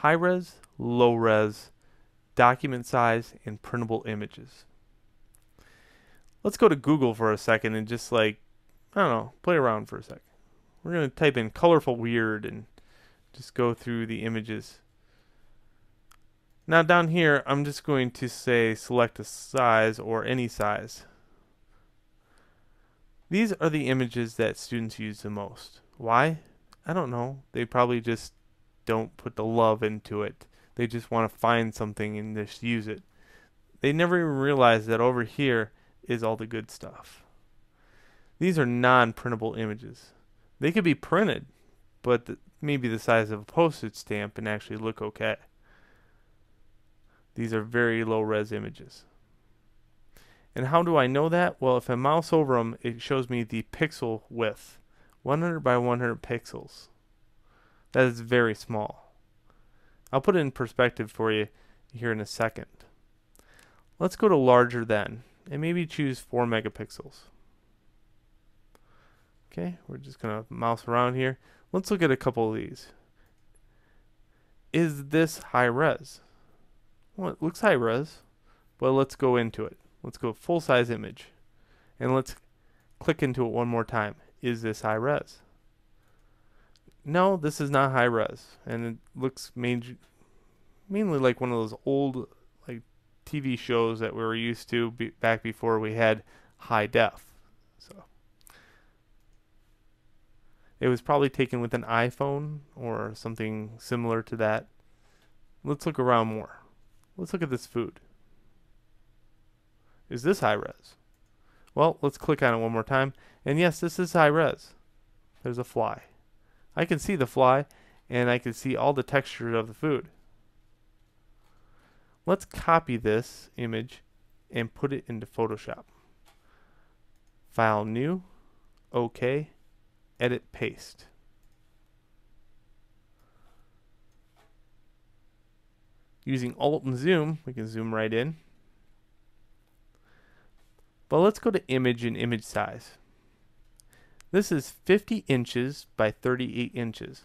high-res, low-res, document size, and printable images. Let's go to Google for a second and just like, I don't know, play around for a second. We're going to type in colorful weird and just go through the images. Now down here, I'm just going to say select a size or any size. These are the images that students use the most. Why? I don't know. They probably just don't put the love into it. They just want to find something and just use it. They never even realize that over here is all the good stuff. These are non-printable images. They could be printed, but maybe the size of a postage stamp and actually look okay. These are very low-res images. And how do I know that? Well, if I mouse over them, it shows me the pixel width. 100 by 100 pixels. That is very small. I'll put it in perspective for you here in a second. Let's go to larger than, and maybe choose 4 megapixels. Okay, we're just going to mouse around here. Let's look at a couple of these. Is this high res? Well, it looks high res, but let's go into it. Let's go full size image, and let's click into it one more time. Is this high res? No, this is not high res, and it looks mainly like one of those old like TV shows that we were used to back before we had high def. So it was probably taken with an iPhone or something similar to that. Let's look around more. Let's look at this food. Is this high res? Well, let's click on it one more time. And yes, this is high res. There's a fly. I can see the fly, and I can see all the texture of the food. Let's copy this image and put it into Photoshop. File new, OK, edit paste. Using Alt and Zoom, we can zoom right in. But let's go to image and image size. This is 50 inches by 38 inches.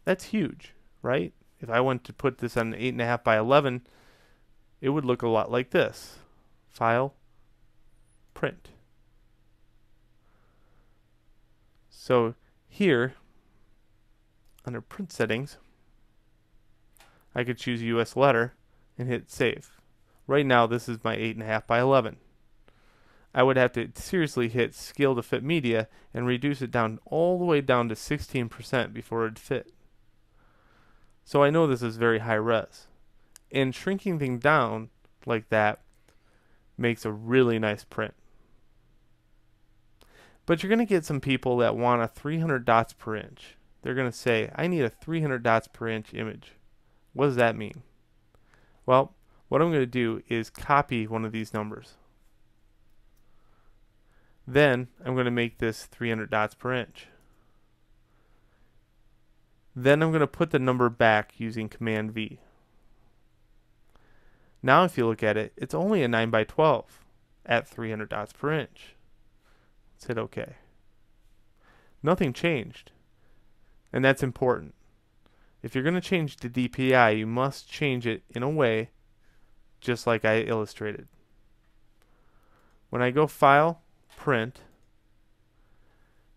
That's huge, right? If I went to put this on 8.5 by 11, it would look a lot like this. File, print. So here, under print settings, I could choose US letter and hit save. Right now this is my 8.5 by 11. I would have to seriously hit scale to fit media and reduce it down all the way down to 16% before it'd fit. So I know this is very high res. And shrinking things down like that makes a really nice print. But you're going to get some people that want a 300 dots per inch. They're going to say, I need a 300 dots per inch image. What does that mean? Well, what I'm going to do is copy one of these numbers. Then I'm going to make this 300 dots per inch. Then I'm going to put the number back using Command V. Now if you look at it, it's only a 9 by 12 at 300 dots per inch. Let's hit OK. Nothing changed. And that's important. If you're going to change the DPI, you must change it in a way just like I illustrated. When I go File, Print,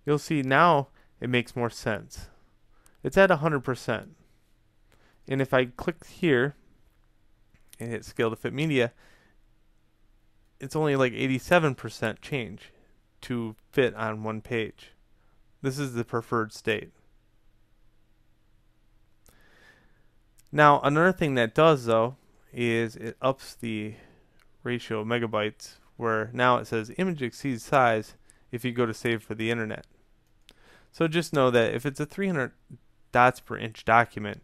you'll see now it makes more sense. It's at 100%. And if I click here and hit Scale to Fit Media, it's only like 87% change to fit on one page. This is the preferred state. Now, another thing that does, though, is it ups the ratio of megabytes, where now it says image exceeds size if you go to save for the internet. So just know that if it's a 300 dots per inch document,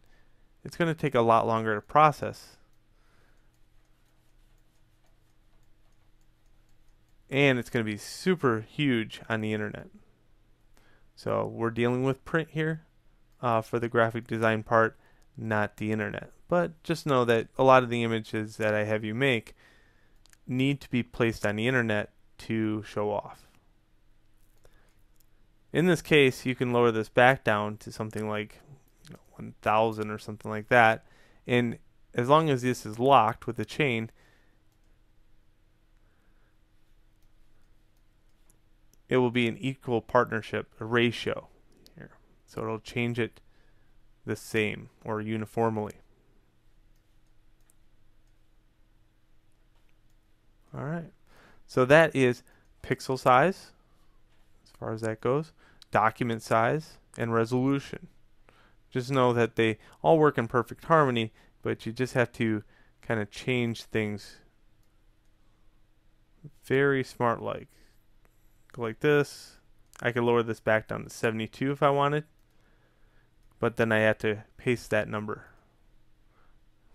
it's going to take a lot longer to process. And it's going to be super huge on the internet. So we're dealing with print here for the graphic design part, not the internet. But just know that a lot of the images that I have you make need to be placed on the internet to show off. In this case, you can lower this back down to something like 1000 or something like that. And as long as this is locked with a chain, it will be an equal partnership, a ratio here. So it'll change it the same or uniformly. All right. So that is pixel size, as far as that goes, document size, and resolution. Just know that they all work in perfect harmony, but you just have to kind of change things very smart like. Go like this. I could lower this back down to 72 if I wanted, but then I have to paste that number.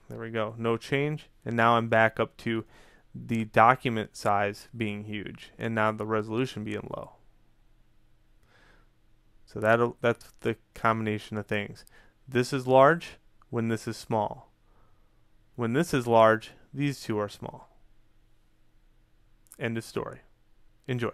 There we go, no change, and now I'm back up to the document size being huge and now the resolution being low. So that's the combination of things. This is large when this is small. When this is large, these two are small. End of story. Enjoy.